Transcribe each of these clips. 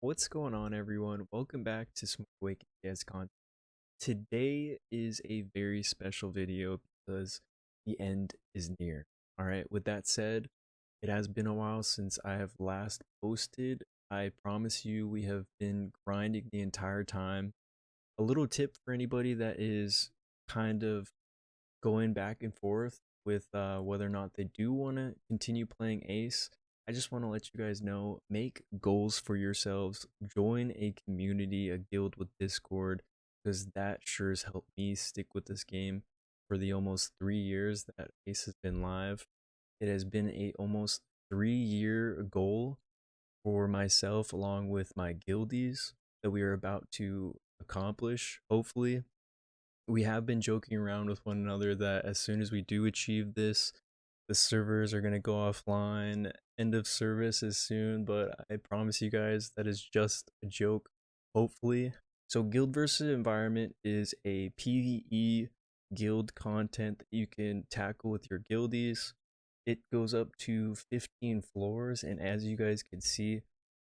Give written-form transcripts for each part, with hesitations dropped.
What's going on, everyone? Welcome back to some Awaken content. Today is a very special video because the end is near. All right, with that said, it has been a while since I have last posted. I promise you, we have been grinding the entire time. A little tip for anybody that is kind of going back and forth with whether or not they do want to continue playing Ace. I just want to let you guys know, make goals for yourselves, join a community, a guild with Discord, because that sure has helped me stick with this game for the almost 3 years that Ace has been live. It has been a almost 3-year goal for myself along with my guildies that we are about to accomplish, hopefully. We have been joking around with one another that as soon as we do achieve this, the servers are going to go offline. End of service is soon, but I promise you guys that is just a joke, hopefully. So guild versus environment is a PVE guild content that you can tackle with your guildies. It goes up to 15 floors, and as you guys can see,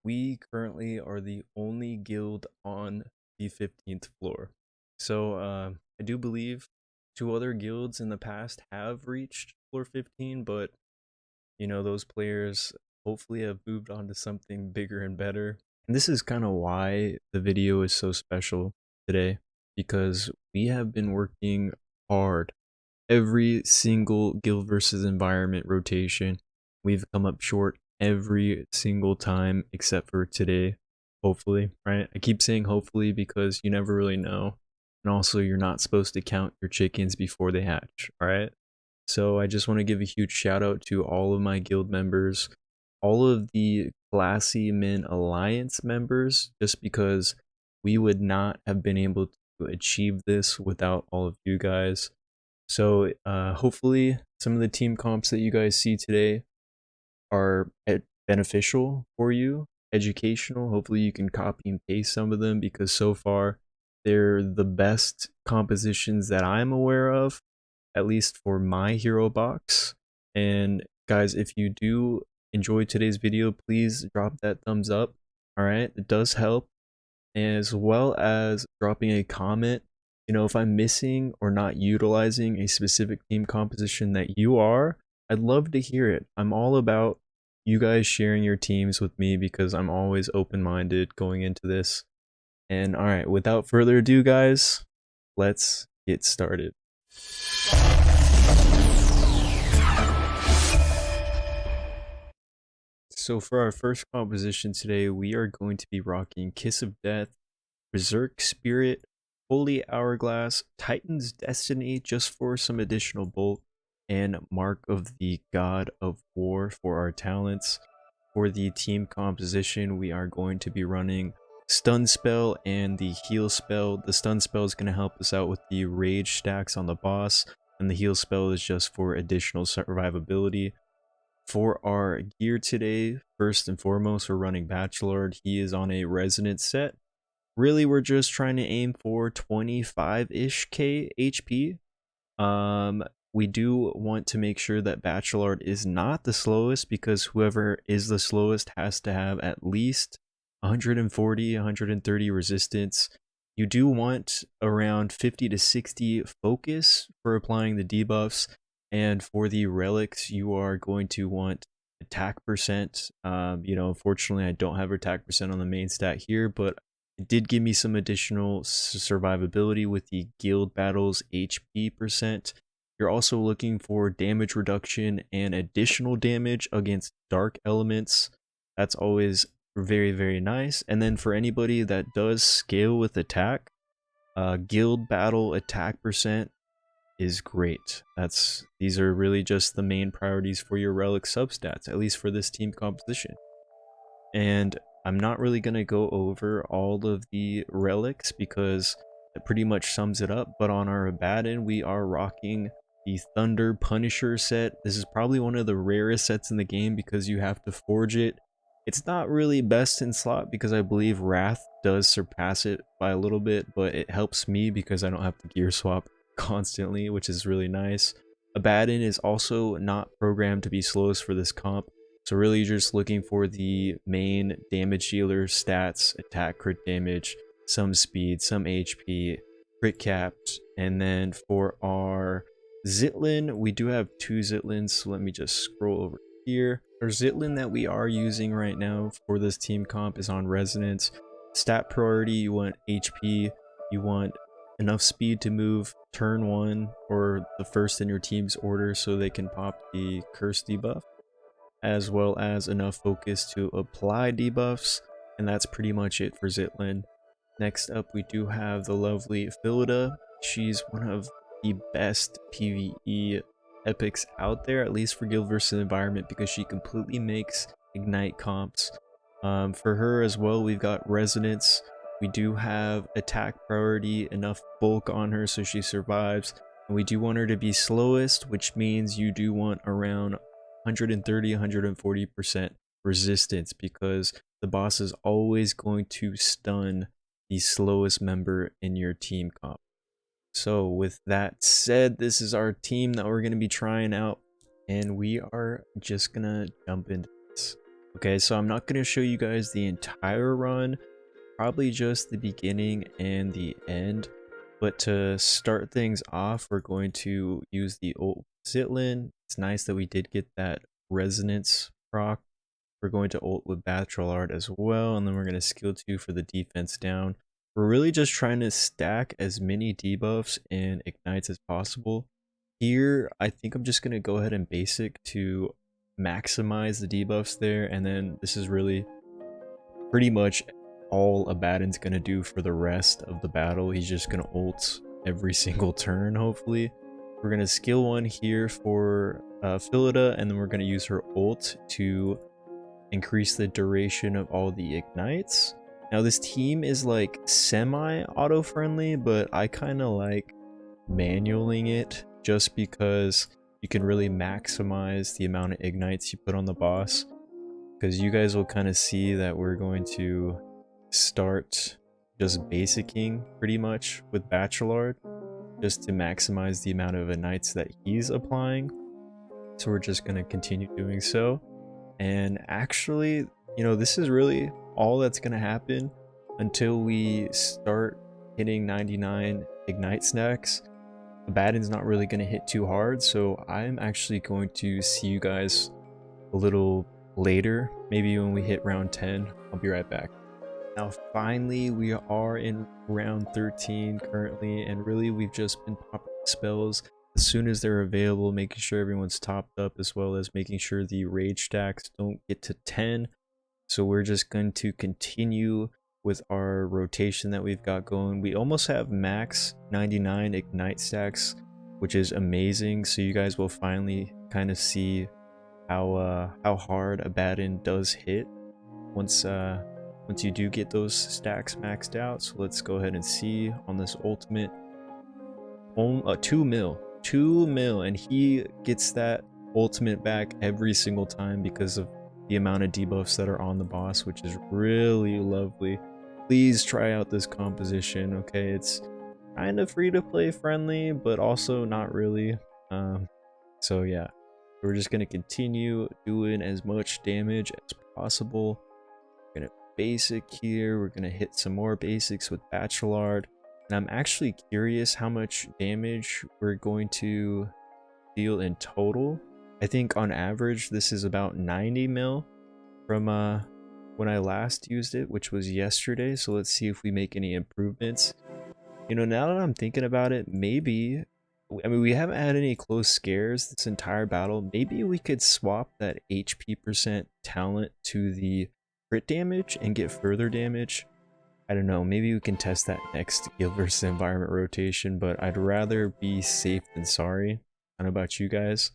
we currently are the only guild on the 15th floor. So I do believe 2 other guilds in the past have reached floor 15, but you know, those players hopefully have moved on to something bigger and better. And this is kind of why the video is so special today, because we have been working hard every single guild versus environment rotation. We've come up short every single time except for today, hopefully, right? I keep saying hopefully because you never really know. And also, you're not supposed to count your chickens before they hatch, all right? So I just want to give a huge shout out to all of my guild members, all of the Classy Men Alliance members, just because we would not have been able to achieve this without all of you guys. So hopefully some of the team comps that you guys see today are beneficial for you, educational. Hopefully you can copy and paste some of them, because so far they're the best compositions that I'm aware of, at least for my hero box. And guys, if you do enjoy today's video, please drop that thumbs up. All right, it does help, as well as dropping a comment. You know, if I'm missing or not utilizing a specific team composition that you are, I'd love to hear it. I'm all about you guys sharing your teams with me, because I'm always open-minded going into this. And all right, without further ado, guys, let's get started. So for our first composition today, we are going to be rocking Kiss of Death, Berserk Spirit, Holy Hourglass, Titan's Destiny just for some additional bulk, and Mark of the God of War for our talents. For the team composition, we are going to be running Stun Spell and the Heal Spell. The Stun Spell is going to help us out with the Rage stacks on the boss, and the Heal Spell is just for additional survivability. For our gear today, first and foremost, we're running Bachelard. He is on a Resonance set. Really, we're just trying to aim for 25-ish K HP. We do want to make sure that Bachelard is not the slowest, because whoever is the slowest has to have at least 140, 130 resistance. You do want around 50 to 60 focus for applying the debuffs, and for the relics, you are going to want attack percent. You know, unfortunately, I don't have attack percent on the main stat here, but it did give me some additional survivability with the guild battles HP percent. You're also looking for damage reduction and additional damage against dark elements. That's always very, very nice. And then for anybody that does scale with attack, guild battle attack percent is great. These are really just the main priorities for your relic substats, at least for this team composition. And I'm not really going to go over all of the relics because it pretty much sums it up, but on our Abaddon, we are rocking the Thunder Punisher set. This is probably one of the rarest sets in the game because you have to forge it. It's not really best in slot because I believe Wrath does surpass it by a little bit, but it helps me because I don't have to gear swap constantly, which is really nice. Abaddon is also not programmed to be slowest for this comp. So really you're just looking for the main damage dealer stats, attack, crit damage, some speed, some HP, crit capped, and then for our Zitlin, we do have 2 Zitlins, so let me just scroll over here. Our Zitlin that we are using right now for this team comp is on Resonance. Stat priority, you want HP, you want enough speed to move turn 1 or the first in your team's order so they can pop the curse debuff, as well as enough focus to apply debuffs, and that's pretty much it for Zitlin. Next up, we do have the lovely Philida. She's one of the best PvE epics out there, at least for Guild vs. Environment, because she completely makes Ignite comps. For her as well, we've got Resonance. We do have attack priority, enough bulk on her so she survives. And we do want her to be slowest, which means you do want around 130-140% resistance, because the boss is always going to stun the slowest member in your team comp. So with that said, this is our team that we're going to be trying out, and we are just going to jump into this. Okay, so I'm not going to show you guys the entire run, probably just the beginning and the end, but to start things off, we're going to use the old Zitlin. It's nice that we did get that resonance proc. We're going to ult with Bachelard as well, and then we're going to skill 2 for the defense down. We're really just trying to stack as many debuffs and ignites as possible. Here, I think I'm just going to go ahead and basic to maximize the debuffs there, and then this is really pretty much all Abaddon's going to do for the rest of the battle. He's just going to ult every single turn, hopefully. We're going to skill 1 here for Philida, and then we're going to use her ult to increase the duration of all the ignites. Now this team is like semi-auto friendly, but I kind of like manualing it just because you can really maximize the amount of ignites you put on the boss, because you guys will kind of see that we're going to start just basicking pretty much with Bachelard just to maximize the amount of ignites that he's applying. So we're just going to continue doing so. And actually, you know, this is really all that's going to happen until we start hitting 99 ignite stacks. Abaddon's not really going to hit too hard, so I'm actually going to see you guys a little later, maybe when we hit round 10. I'll be right back. Now finally, we are in round 13 currently, and really we've just been popping spells as soon as they're available, making sure everyone's topped up, as well as making sure the rage stacks don't get to 10. So we're just going to continue with our rotation that we've got going. We almost have max 99 ignite stacks, which is amazing. So you guys will finally kind of see how hard Abaddon does hit once you do get those stacks maxed out. So let's go ahead and see on this ultimate. 2 mil, and he gets that ultimate back every single time because of the amount of debuffs that are on the boss, which is really lovely. Please try out this composition, okay? It's kind of free to play friendly, but also not really. So yeah, we're just gonna continue doing as much damage as possible. We're gonna basic here. We're gonna hit some more basics with Bachelard. And I'm actually curious how much damage we're going to deal in total. I think on average this is about 90 mil from when I last used it, which was yesterday. So let's see if we make any improvements. You know, now that I'm thinking about it, maybe, I mean, we haven't had any close scares this entire battle. Maybe we could swap that HP percent talent to the crit damage and get further damage. I don't know, maybe we can test that next Guild vs. Environment rotation, but I'd rather be safe than sorry. I don't know about you guys.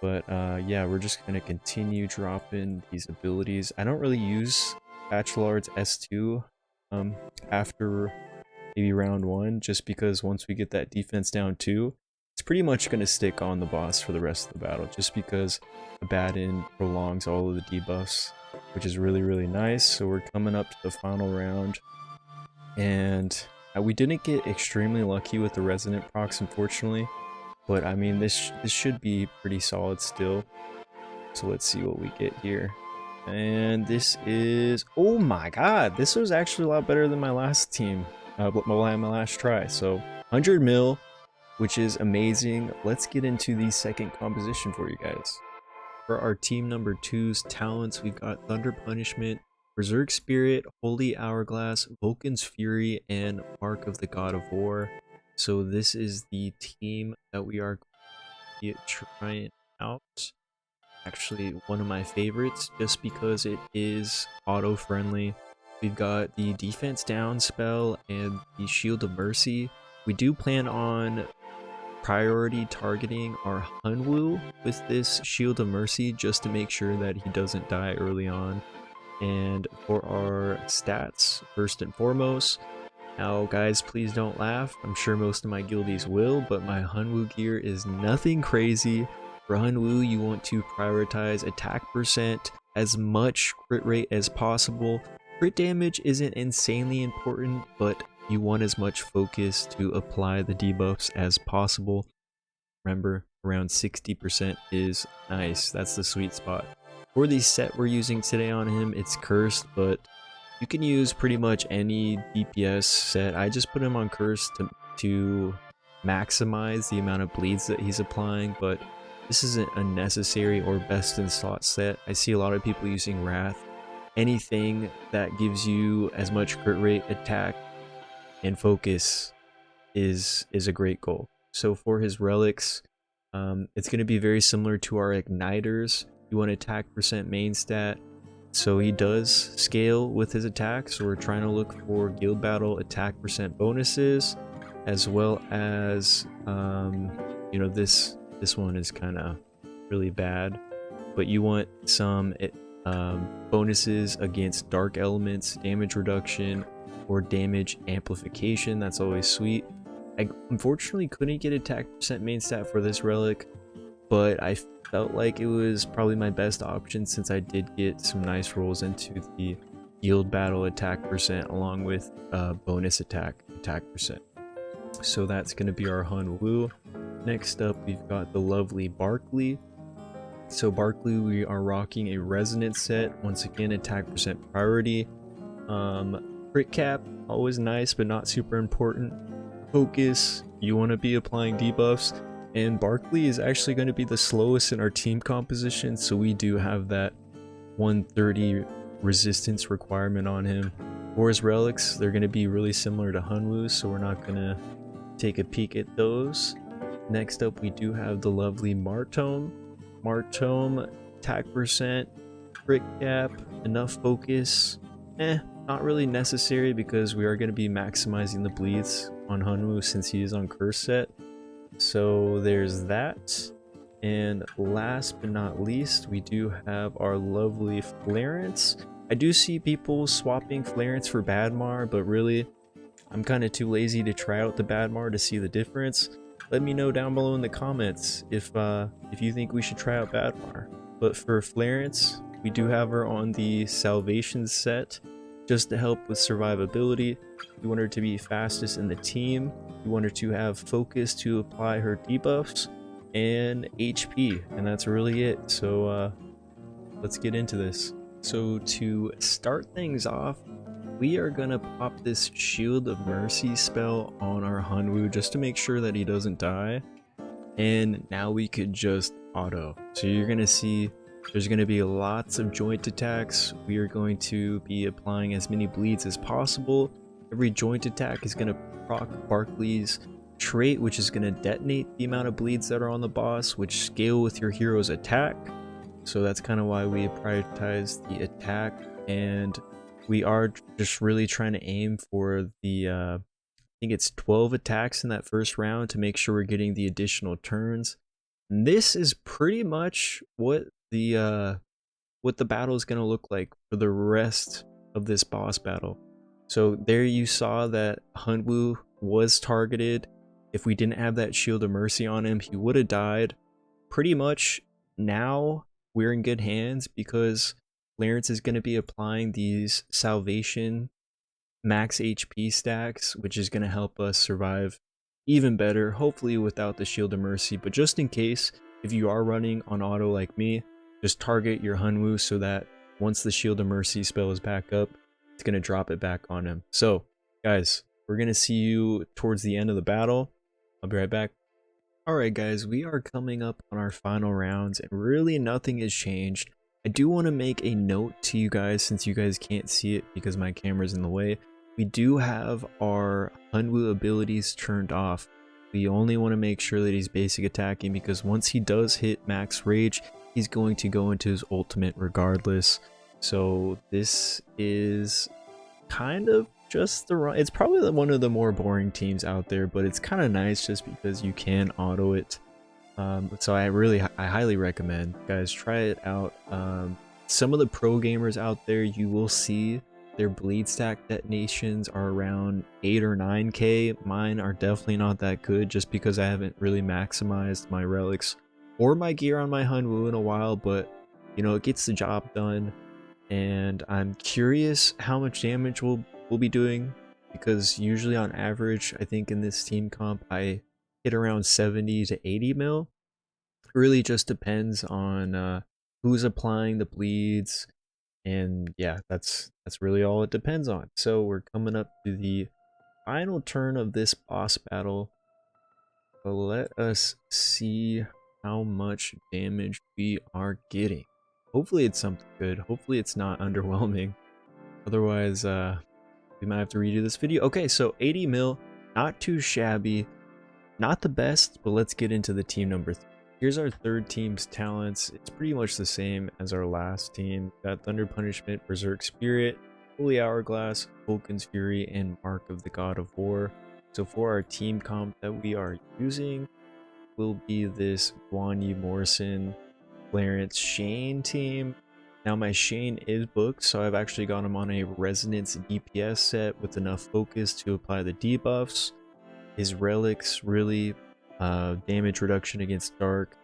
But yeah, we're just going to continue dropping these abilities. I don't really use Bachelard's S2 after maybe round 1, just because once we get that defense down 2, it's pretty much going to stick on the boss for the rest of the battle, just because Abaddon prolongs all of the debuffs, which is really, really nice. So we're coming up to the final round, and we didn't get extremely lucky with the resonant procs, unfortunately, but I mean, this should be pretty solid still. So let's see what we get here. And this is, oh my god, this was actually a lot better than my last team, my last try. So 100 mil, which is amazing. Let's get into the second composition for you guys. For our team number 2's talents, we've got Thunder Punishment, Berserk Spirit, Holy Hourglass, Vulcan's Fury, and Mark of the God of War. So this is the team that we are trying out. Actually, one of my favorites, just because it is auto-friendly. We've got the Defense Down spell and the Shield of Mercy. We do plan on priority targeting our Hunwu with this Shield of Mercy just to make sure that he doesn't die early on. And for our stats, first and foremost, now guys, please don't laugh, I'm sure most of my guildies will, but my Hunwu gear is nothing crazy. For Hunwu, you want to prioritize attack percent, as much crit rate as possible. Crit damage isn't insanely important, but you want as much focus to apply the debuffs as possible. Remember, around 60% is nice. That's the sweet spot. For the set we're using today on him, it's cursed, but you can use pretty much any DPS set. I just put him on cursed to maximize the amount of bleeds that he's applying, but this isn't a necessary or best in slot set. I see a lot of people using Wrath. Anything that gives you as much crit rate, attack, and focus is a great goal. So for his relics, it's going to be very similar to our igniters. You want attack percent main stat, so he does scale with his attack. So we're trying to look for guild battle attack percent bonuses, as well as you know, this one is kind of really bad, but you want some bonuses against dark elements, damage reduction, or damage amplification. That's always sweet. I unfortunately couldn't get attack percent main stat for this relic, but I felt like it was probably my best option since I did get some nice rolls into the guild battle attack percent along with bonus attack percent. So that's going to be our Hunwu. Next up, we've got the lovely Barkley. So Barkley, we are rocking a resonance set. Once again, attack percent priority. Crit cap, always nice, but not super important. Focus, you want to be applying debuffs. And Barkley is actually going to be the slowest in our team composition, so we do have that 130 resistance requirement on him. For his relics, they're going to be really similar to Hunwu, so we're not going to take a peek at those. Next up, we do have the lovely Martome. Martome, attack percent, crit cap, enough focus. Not really necessary because we are going to be maximizing the bleeds on Hunwu since he is on curse set. So there's that. And last but not least, we do have our lovely Flarence. I do see people swapping Flarence for Badmar, but really, I'm kind of too lazy to try out the Badmar to see the difference. Let me know down below in the comments if you think we should try out Badmar. But for Flarence, we do have her on the Salvation set just to help with survivability. We want her to be fastest in the team. We want her to have focus to apply her debuffs and HP, and that's really it. So let's get into this. So to start things off, we are gonna pop this Shield of Mercy spell on our Hunwu just to make sure that he doesn't die, and now we could just auto. So you're gonna see there's going to be lots of joint attacks. We are going to be applying as many bleeds as possible. Every joint attack is going to proc Barkley's trait, which is going to detonate the amount of bleeds that are on the boss, which scale with your hero's attack. So that's kind of why we prioritize the attack, and we are just really trying to aim for the I think it's 12 attacks in that first round to make sure we're getting the additional turns. And this is pretty much what the battle is going to look like for the rest of this boss battle. So there you saw that Hunwu was targeted. If we didn't have that Shield of Mercy on him, he would have died. Pretty much now we're in good hands because Flarence is going to be applying these Salvation max HP stacks, which is going to help us survive even better, hopefully without the Shield of Mercy. But just in case, if you are running on auto like me, just target your Hunwoo so that once the Shield of Mercy spell is back up, it's going to drop it back on him. So, guys, we're going to see you towards the end of the battle. I'll be right back. Alright guys, we are coming up on our final rounds, and really nothing has changed. I do want to make a note to you guys, since you guys can't see it because my camera's in the way. We do have our Hunwoo abilities turned off. We only want to make sure that he's basic attacking, because once he does hit max rage, he's going to go into his ultimate regardless. So this is kind of just the run. It's probably one of the more boring teams out there, but it's kind of nice just because you can auto it. So I highly recommend, guys, try it out. Some of the pro gamers out there, you will see their bleed stack detonations are around 8 or 9k. Mine are definitely not that good, just because I haven't really maximized my relics or my gear on my Hunwoo in a while, but you know, it gets the job done. And I'm curious how much damage we'll be doing, because usually on average, I think in this team comp, I hit around 70 to 80 mil. It really just depends on who's applying the bleeds, and yeah, that's really all it depends on. So we're coming up to the final turn of this boss battle. So let us see how much damage we are getting. Hopefully it's something good. Hopefully it's not underwhelming. Otherwise, we might have to redo this video. Okay, so 80 mil, not too shabby, not the best, but let's get into the team number 3. Here's our third team's talents. It's pretty much the same as our last team. Got Thunder Punishment, Berserk Spirit, Holy Hourglass, Vulcan's Fury, and Mark of the God of War. So for our team comp that we are using, will be this Guan Morrison, Clarence, Shane team. Now my Shane is booked, so I've actually got him on a Resonance DPS set with enough focus to apply the debuffs. His relics really damage reduction against dark,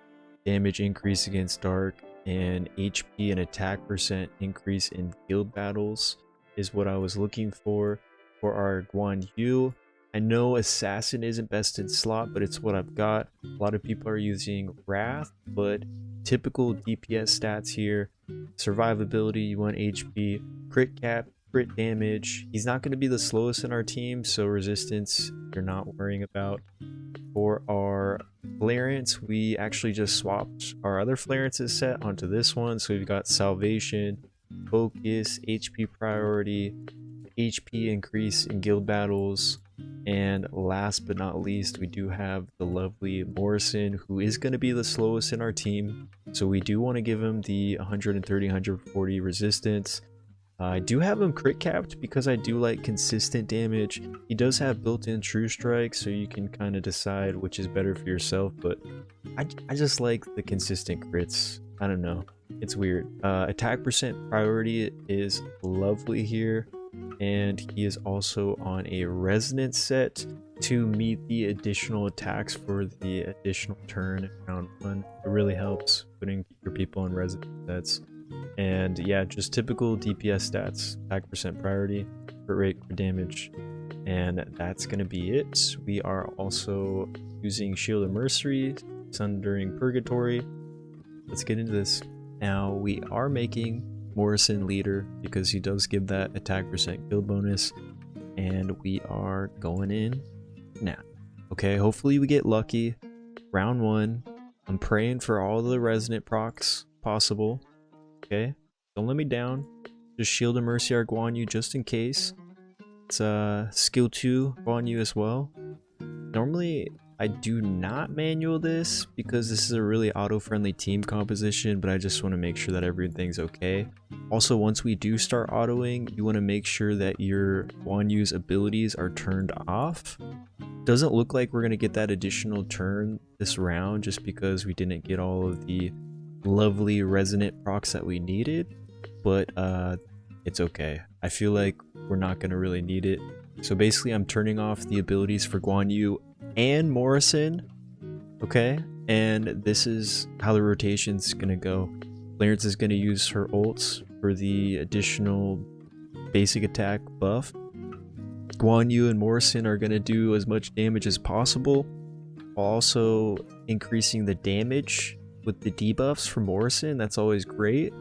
damage increase against dark, and HP and attack percent increase in guild battles is what I was looking for our Guan Yu. I know Assassin isn't best in slot, but it's what I've got. A lot of people are using Wrath, but typical DPS stats here: survivability, you want HP, crit cap, crit damage. He's not going to be the slowest in our team, so resistance you're not worrying about. For our Flarence, we actually just swapped our other Flarence's set onto this one, so we've got Salvation, Focus, HP priority, HP increase in guild battles, and last but not least, we do have the lovely Morrison, who is going to be the slowest in our team, so we do want to give him the 130-140 resistance. I do have him crit capped because I do like consistent damage. He does have built-in True Strike, so you can kind of decide which is better for yourself, but I just like the consistent crits. I don't know, it's weird. Attack percent priority is lovely here, and he is also on a resonance set to meet the additional attacks for the additional turn in round 1. It really helps putting your people on resonance sets. And yeah, just typical DPS stats: attack percent priority, crit rate, crit damage, and that's gonna be it. We are also using Shield of Mercy, Sundering Purgatory. Let's get into this. Now we are making Morrison leader because he does give that attack percent guild bonus, and we are going in now. Okay, hopefully we get lucky. Round 1, I'm praying for all the resonant procs possible. Okay, don't let me down. Just Shield of Mercy our Guan Yu just in case. It's skill 2 Guan Yu as well. Normally I do not manual this because this is a really auto-friendly team composition, but I just want to make sure that everything's okay. Also, once we do start autoing, you want to make sure that your Guan Yu's abilities are turned off. Doesn't look like we're going to get that additional turn this round just because we didn't get all of the lovely resonant procs that we needed, but it's okay. I feel like we're not going to really need it. So basically I'm turning off the abilities for Guan Yu and Morrison, okay? And this is how the rotation's gonna go. Clarence is gonna use her ults for the additional basic attack buff. Guan Yu and Morrison are gonna do as much damage as possible, while also increasing the damage with the debuffs for Morrison. That's always great.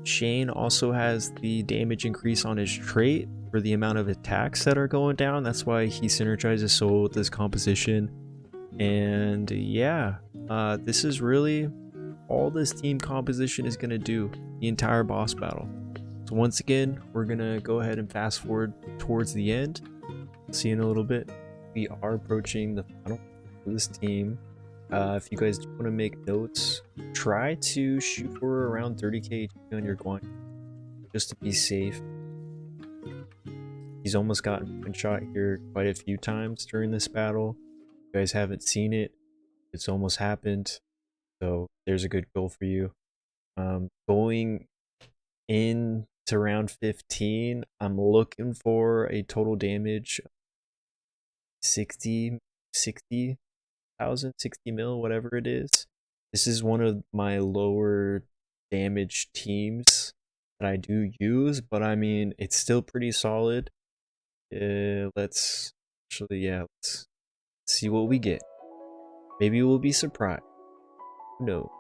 Shane also has the damage increase on his trait for the amount of attacks that are going down. That's why he synergizes so well with this composition. And yeah, this is really all this team composition is going to do the entire boss battle. So once again, we're going to go ahead and fast forward towards the end. See you in a little bit. We are approaching the final for this team. If you guys want to make notes, try to shoot for around 30k on your Guan, just to be safe. He's almost gotten one shot here quite a few times during this battle. If you guys haven't seen it, it's almost happened. So there's a good goal for you. Going in to round 15, I'm looking for a total damage 60,000, 60 mil, whatever it is. This is one of my lower damage teams that I do use, but I mean, it's still pretty solid. Let's see what we get. Maybe we'll be surprised. No.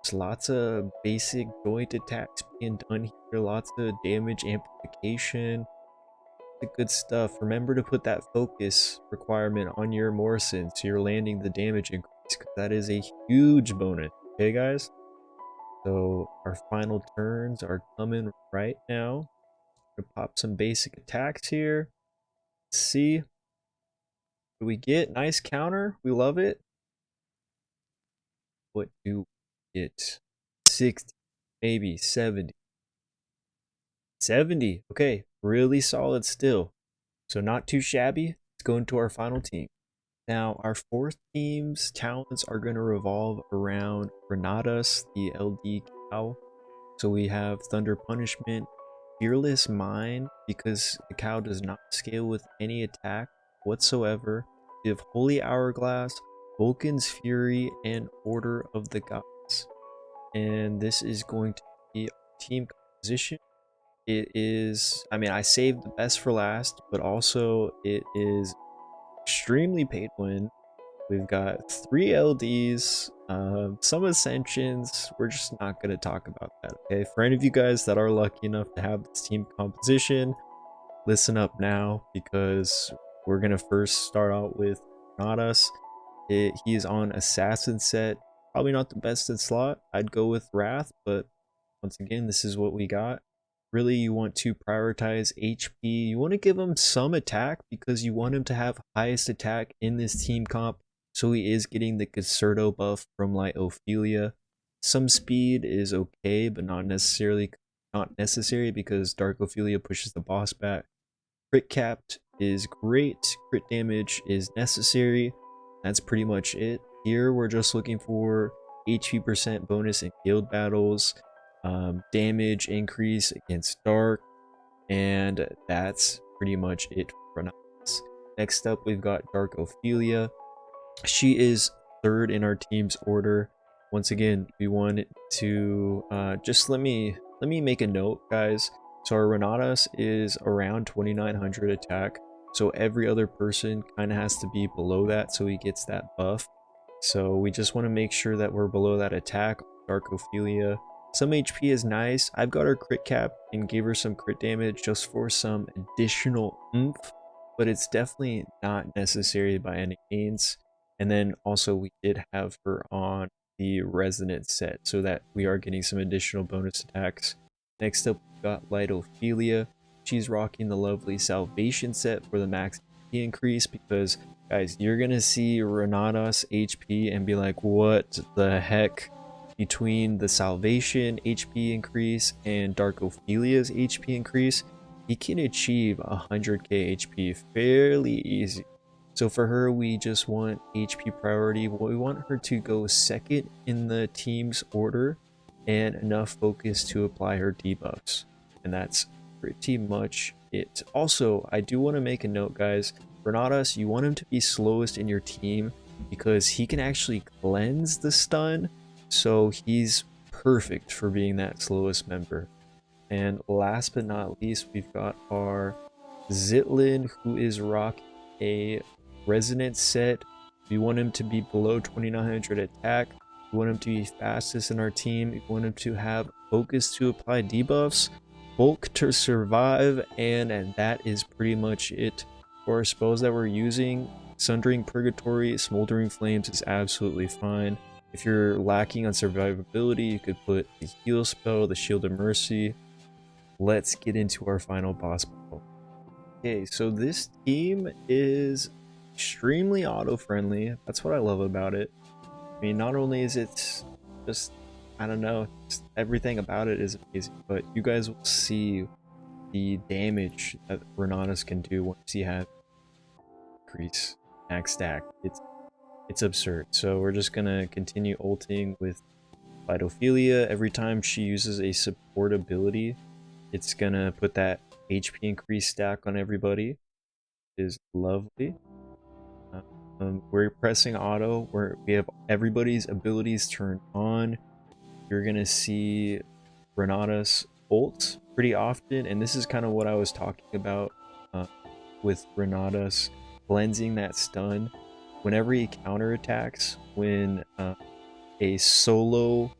There's lots of basic joint attacks being done here, lots of damage amplification. The good stuff. Remember to put that focus requirement on your Morrison so you're landing the damage increase, because that is a huge bonus. Okay, guys? So our final turns are coming right now. Gonna pop some basic attacks here. Let's see. What do we get? Nice counter. We love it. What do we get? 60, maybe 70. 70. Okay, really solid still. So not too shabby. Let's go into our final team. Now, our fourth team's talents are going to revolve around Renatus, the LD cow. So we have Thunder Punishment, Fearless Mind, because the cow does not scale with any attack whatsoever. We have Holy Hourglass, Vulcan's Fury, and Order of the Gods. And this is going to be our team composition. It is, I mean, I saved the best for last, but also it is extremely pay to win. We've got 3 LDs, some Ascensions. We're just not going to talk about that, okay? For any of you guys that are lucky enough to have this team composition, listen up now, because we're going to first start out with Nadas. He is on Assassin set. Probably not the best in slot. I'd go with Wrath, but once again, this is what we got. Really, you want to prioritize HP. You want to give him some attack because you want him to have highest attack in this team comp. So he is getting the Concerto buff from like Ophelia. Some speed is okay, but not necessary because Dark Ophelia pushes the boss back. Crit capped is great. Crit damage is necessary. That's pretty much it. Here we're just looking for HP % bonus in guild battles. Damage increase against Dark, and that's pretty much it for us. Next up, we've got Dark Ophelia. She is third in our team's order. Once again, we want to just let me make a note, guys. So our Renatus is around 2900 attack, so every other person kind of has to be below that so he gets that buff. So we just want to make sure that we're below that attack. Dark Ophelia. Some HP is nice. I've got her crit cap and gave her some crit damage just for some additional oomph, but it's definitely not necessary by any means. And then also we did have her on the Resonance set so that we are getting some additional bonus attacks. Next up, we've got Light Ophelia. She's rocking the lovely Salvation set for the max HP increase, because guys, you're gonna see Renatus HP and be like, what the heck? Between the Salvation HP increase and Dark Ophelia's HP increase, he can achieve 100k HP fairly easy. So for her, we just want HP priority. We want her to go second in the team's order and enough focus to apply her debuffs. And that's pretty much it. Also, I do want to make a note, guys. Renatus, you want him to be slowest in your team because he can actually cleanse the stun. So he's perfect for being that slowest member. And last but not least, we've got our Zitlin, who is rocking a Resonance set. We want him to be below 2900 attack. We want him to be fastest in our team. We want him to have focus to apply debuffs, bulk to survive, and that is pretty much it. For our spells that we're using, Sundering Purgatory, Smoldering Flames is absolutely fine. If you're lacking on survivability, you could put the heal spell, the Shield of Mercy. Let's get into our final boss battle. Okay, so this team is extremely auto-friendly. That's what I love about it. I mean, not only is it just, I don't know, just everything about it is amazing, but you guys will see the damage that Renatus can do once he has increase max stack. It's absurd. So we're just gonna continue ulting with Vitophilia. Every time she uses a support ability, it's gonna put that HP increase stack on everybody. It is lovely. We're pressing auto where we have everybody's abilities turned on. You're gonna see Renatus ult pretty often, and this is kind of what I was talking about with Renatus cleansing that stun. Whenever he counterattacks, when a solo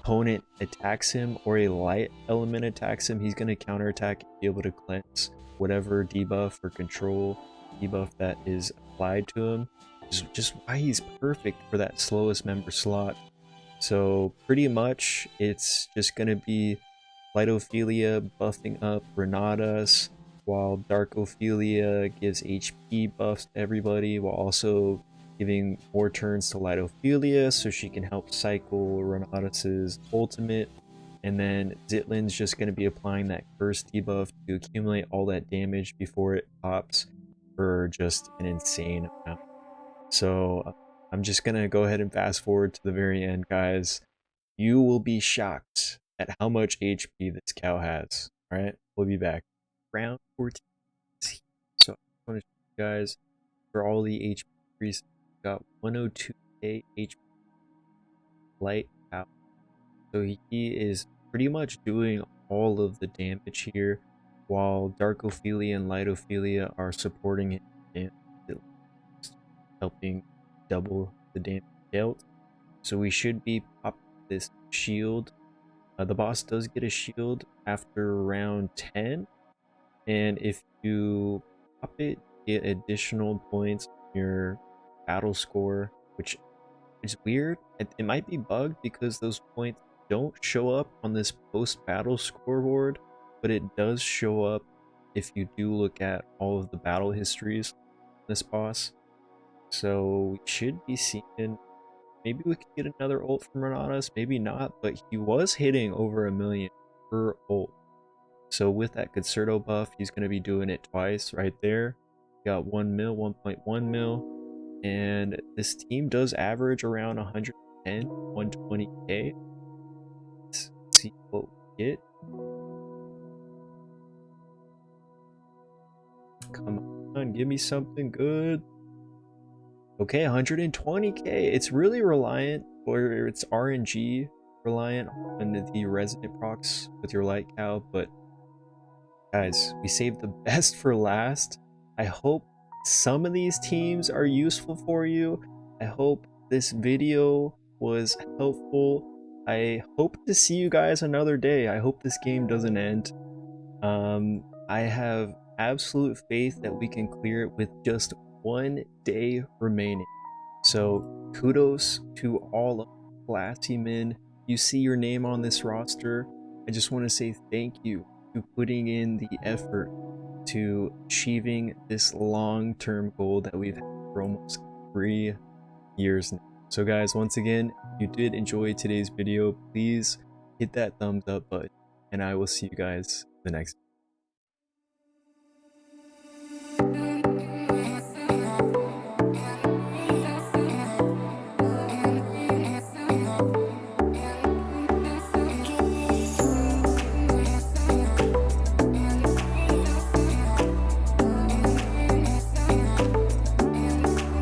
opponent attacks him or a light element attacks him, he's going to counterattack and be able to cleanse whatever debuff or control debuff that is applied to him. Just why he's perfect for that slowest member slot. So pretty much it's just going to be Vitophilia buffing up Renatus, while Darkophilia gives HP buffs to everybody, while also giving more turns to Litophilia so she can help cycle Renatus's ultimate. And then Zitlin's just going to be applying that curse debuff to accumulate all that damage before it pops for just an insane amount. So I'm just going to go ahead and fast forward to the very end, guys. You will be shocked at how much HP this cow has. Alright, we'll be back. Round 14. So I want to show you guys for all the HP increase. Got 102k HP light out. So he is pretty much doing all of the damage here, while Darkophilia and Litophilia are supporting him and helping double the damage dealt. So we should be popping this shield. The boss does get a shield after round 10, and if you pop it, you get additional points on your battle score, which is weird. It might be bugged because those points don't show up on this post-battle scoreboard, but it does show up if you do look at all of the battle histories on this boss. So we should be seeing, maybe we could get another ult from Renatus, maybe not, but he was hitting over 1 million per ult. So with that Concerto buff, he's going to be doing it twice right there. Got 1 mil, 1.1 mil, and this team does average around 110, 120k. Let's see what we get. Come on, give me something good. Okay, 120k. It's really reliant, or it's RNG reliant on the resonant procs with your light cow, but guys, we saved the best for last. I hope some of these teams are useful for you. I hope this video was helpful. I hope to see you guys another day. I hope this game doesn't end. I have absolute faith that we can clear it with just 1 day remaining. So kudos to all of the classy men. You see your name on this roster. I just want to say thank you to putting in the effort to achieving this long-term goal that we've had for almost 3 years now. So guys, once again, if you did enjoy today's video, please hit that thumbs up button, and I will see you guys in the next video.